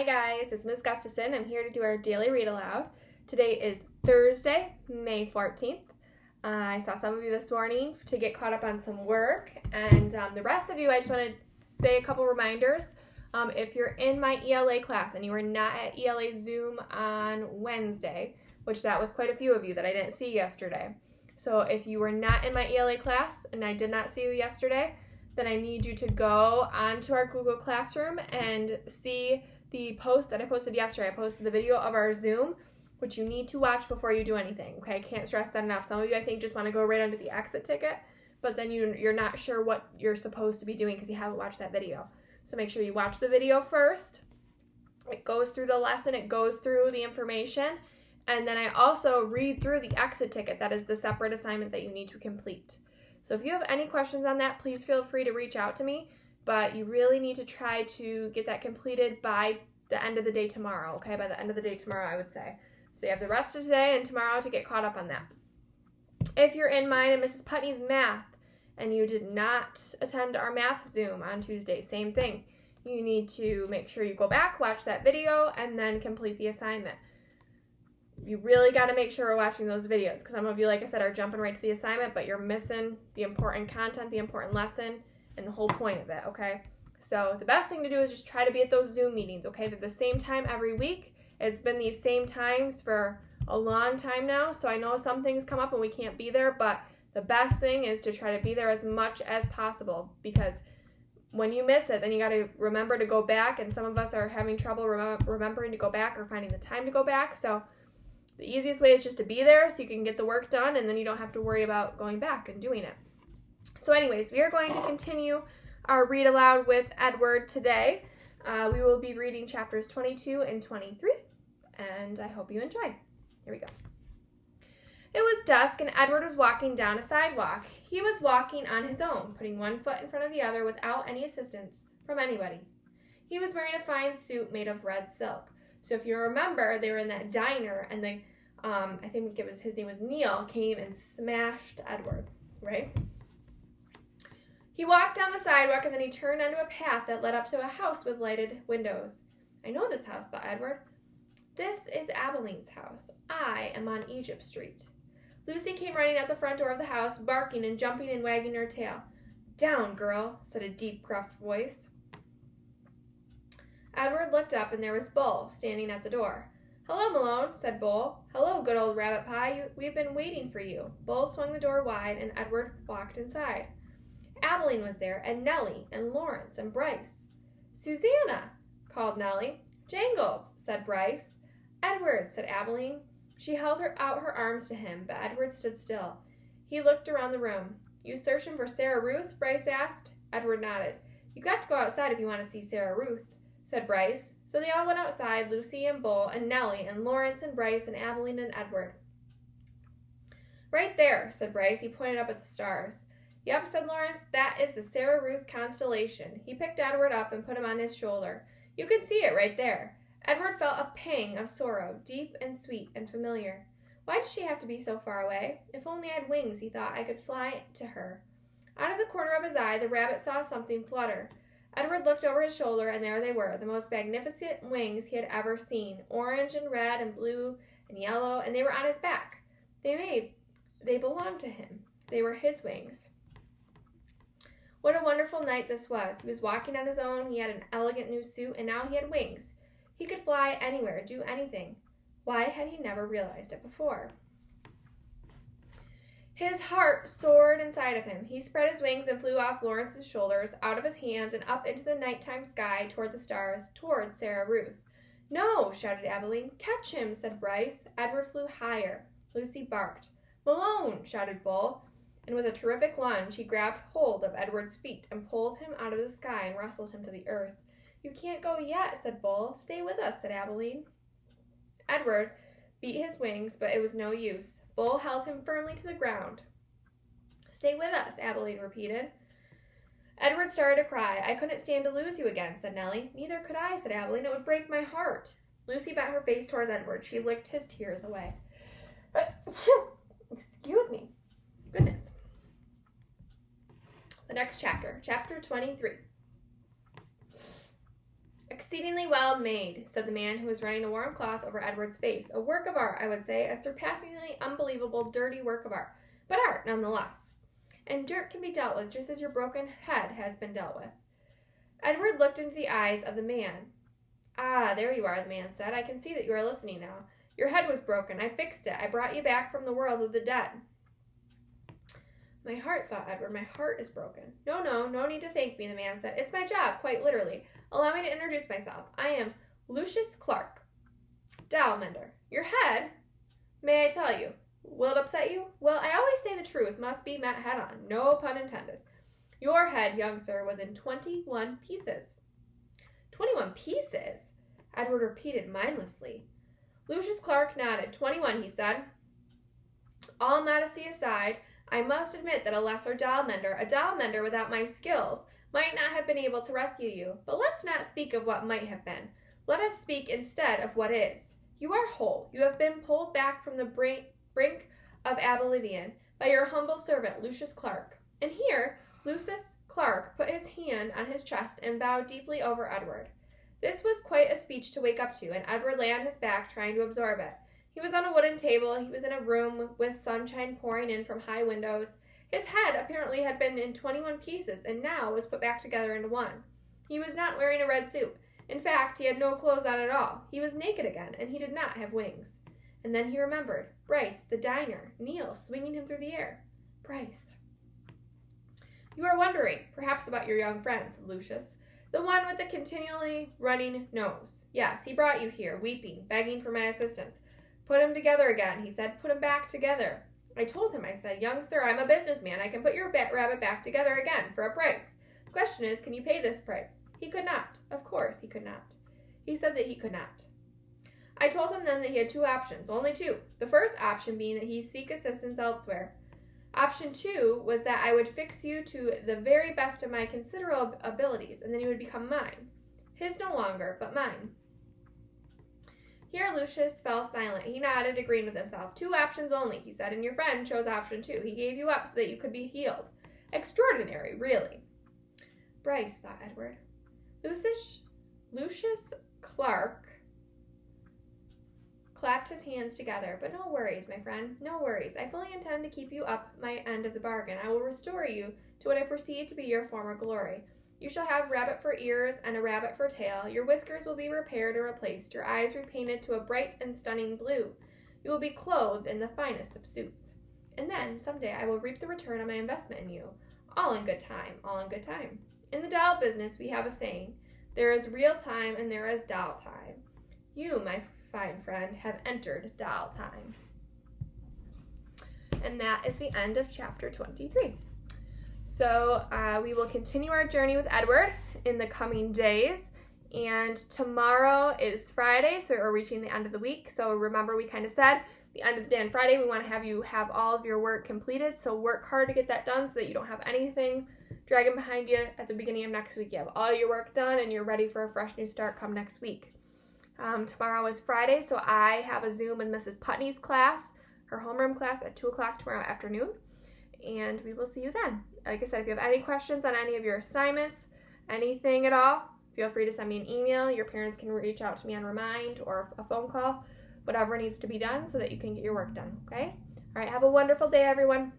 Hi guys, it's Miss Gustafson. I'm here to do our daily read aloud. Today is Thursday, May 14th. I saw some of you this morning to get caught up on some work, and the rest of you, I just want to say a couple reminders. If you're in my ELA class and you were not at ELA Zoom on Wednesday, which that was quite a few of you that I didn't see yesterday. So if you were not in my ELA class and I did not see you yesterday, then I need you to go onto our Google Classroom and see the post that I posted yesterday. I posted the video of our Zoom, which you need to watch before you do anything, okay? I can't stress that enough. Some of you, I think, just want to go right onto the exit ticket, but then you're not sure what you're supposed to be doing because you haven't watched that video. So make sure you watch the video first. It goes through the lesson. It goes through the information. And then I also read through the exit ticket. That is the separate assignment that you need to complete. So if you have any questions on that, please feel free to reach out to me. But you really need to try to get that completed by the end of the day tomorrow, okay? By the end of the day tomorrow, I would say. So you have the rest of today and tomorrow to get caught up on that. If you're in mine and Mrs. Putney's math and you did not attend our math Zoom on Tuesday, same thing. You need to make sure you go back, watch that video, and then complete the assignment. You really got to make sure we're watching those videos because some of you, like I said, are jumping right to the assignment, but you're missing the important content, the important lesson, and the whole point of it, okay? So the best thing to do is just try to be at those Zoom meetings, okay? They're the same time every week. It's been these same times for a long time now, so I know some things come up and we can't be there, but the best thing is to try to be there as much as possible because when you miss it, then you got to remember to go back, and some of us are having trouble remembering to go back or finding the time to go back, so the easiest way is just to be there so you can get the work done and then you don't have to worry about going back and doing it. So anyways, we are going to continue our read aloud with Edward today. We will be reading chapters 22 and 23, and I hope you enjoy. Here we go. It was dusk and Edward was walking down a sidewalk. He was walking on his own, putting one foot in front of the other without any assistance from anybody. He was wearing a fine suit made of red silk. So if you remember, they were in that diner, and I think his name was Neil, came and smashed Edward, right? He walked down the sidewalk, and then he turned onto a path that led up to a house with lighted windows. I know this house, thought Edward. This is Abeline's house. I am on Egypt Street. Lucy came running out the front door of the house, barking and jumping and wagging her tail. Down, girl, said a deep, gruff voice. Edward looked up, and there was Bull standing at the door. Hello, Malone, said Bull. Hello, good old rabbit pie. We've been waiting for you. Bull swung the door wide, and Edward walked inside. Abeline was there, and Nellie, and Lawrence, and Bryce. Susanna, called Nellie. Jangles, said Bryce. Edward, said Abeline. She held out her arms to him, but Edward stood still. He looked around the room. You searching for Sarah Ruth? Bryce asked. Edward nodded. You got to go outside if you want to see Sarah Ruth, said Bryce. So they all went outside, Lucy and Bull and Nellie and Lawrence and Bryce and Abeline and Edward. Right there, said Bryce. He pointed up at the stars. Yep, said Lawrence. That is the Sarah Ruth constellation. He picked Edward up and put him on his shoulder. You can see it right there. Edward felt a pang of sorrow, deep and sweet and familiar. Why did she have to be so far away? If only I had wings, he thought, I could fly to her. Out of the corner of his eye, the rabbit saw something flutter. Edward looked over his shoulder, and there they were, the most magnificent wings he had ever seen, orange and red and blue and yellow, and they were on his back. They belonged to him. They were his wings. What a wonderful night this was. He was walking on his own, he had an elegant new suit, and now he had wings. He could fly anywhere, do anything. Why had he never realized it before? His heart soared inside of him. He spread his wings and flew off Lawrence's shoulders, out of his hands, and up into the nighttime sky toward the stars, toward Sarah Ruth. No, shouted Abeline. Catch him, said Bryce. Edward flew higher. Lucy barked. Malone, shouted Bull. And with a terrific lunge, he grabbed hold of Edward's feet and pulled him out of the sky and wrestled him to the earth. You can't go yet, said Bull. Stay with us, said Abeline. Edward beat his wings, but it was no use. Bull held him firmly to the ground. Stay with us, Abeline repeated. Edward started to cry. I couldn't stand to lose you again, said Nellie. Neither could I, said Abeline. It would break my heart. Lucy bent her face towards Edward. She licked his tears away. Excuse me. Goodness. The next chapter, chapter 23. Exceedingly well made, said the man who was running a warm cloth over Edward's face. A work of art, I would say, a surpassingly unbelievable, dirty work of art, but art nonetheless. And dirt can be dealt with just as your broken head has been dealt with. Edward looked into the eyes of the man. Ah, there you are, the man said. I can see that you are listening now. Your head was broken. I fixed it. I brought you back from the world of the dead. My heart, thought Edward. My heart is broken. No need to thank me, the man said. It's my job, quite literally. Allow me to introduce myself. I am Lucius Clark, dowel mender. Your head? May I tell you? Will it upset you? Well, I always say the truth must be met head on. No pun intended. Your head, young sir, was in 21 pieces. 21 pieces? Edward repeated mindlessly. Lucius Clark nodded. 21, he said. All modesty aside, I must admit that a lesser dowel mender without my skills, might not have been able to rescue you. But let's not speak of what might have been. Let us speak instead of what is. You are whole. You have been pulled back from the brink of oblivion by your humble servant, Lucius Clark. And here, Lucius Clark put his hand on his chest and bowed deeply over Edward. This was quite a speech to wake up to, and Edward lay on his back trying to absorb it. He was on a wooden table. He was in a room with sunshine pouring in from high windows. His head apparently had been in 21 pieces and now was put back together into one. He was not wearing a red suit. In fact, he had no clothes on at all. He was naked again, and he did not have wings. And then he remembered. Bryce, the diner, Neil, swinging him through the air. Bryce. You are wondering, perhaps, about your young friend, said Lucius. The one with the continually running nose. Yes, he brought you here, weeping, begging for my assistance. Put him together again, he said. Put him back together. I told him, I said, young sir, I'm a businessman. I can put your rabbit back together again for a price. The question is, can you pay this price? He could not. Of course he could not. He said that he could not. I told him then that he had two options, only two. The first option being that he seek assistance elsewhere. Option 2 was that I would fix you to the very best of my considerable abilities, and then you would become mine. His no longer, but mine. Here Lucius fell silent. He nodded, agreeing with himself. Two options only, he said, and your friend chose option 2. He gave you up so that you could be healed. Extraordinary, really. Bryce, thought Edward. Lucius Clark clapped his hands together. But no worries, my friend, no worries. I fully intend to keep you up my end of the bargain. I will restore you to what I perceive to be your former glory. You shall have rabbit for ears and a rabbit for tail. Your whiskers will be repaired and replaced, your eyes repainted to a bright and stunning blue. You will be clothed in the finest of suits. And then, someday, I will reap the return on my investment in you. All in good time, all in good time. In the doll business, we have a saying, there is real time and there is doll time. You, my fine friend, have entered doll time. And that is the end of chapter 23. So we will continue our journey with Edward in the coming days. And tomorrow is Friday, so we're reaching the end of the week. So remember, we kind of said the end of the day on Friday, we want to have you have all of your work completed. So work hard to get that done so that you don't have anything dragging behind you at the beginning of next week. You have all your work done and you're ready for a fresh new start come next week. Tomorrow is Friday, so I have a Zoom with Mrs. Putney's class, her homeroom class at 2 o'clock tomorrow afternoon. And we will see you then. Like I said, if you have any questions on any of your assignments, anything at all, feel free to send me an email. Your parents can reach out to me on Remind or a phone call, whatever needs to be done so that you can get your work done, okay? All right, have a wonderful day, everyone.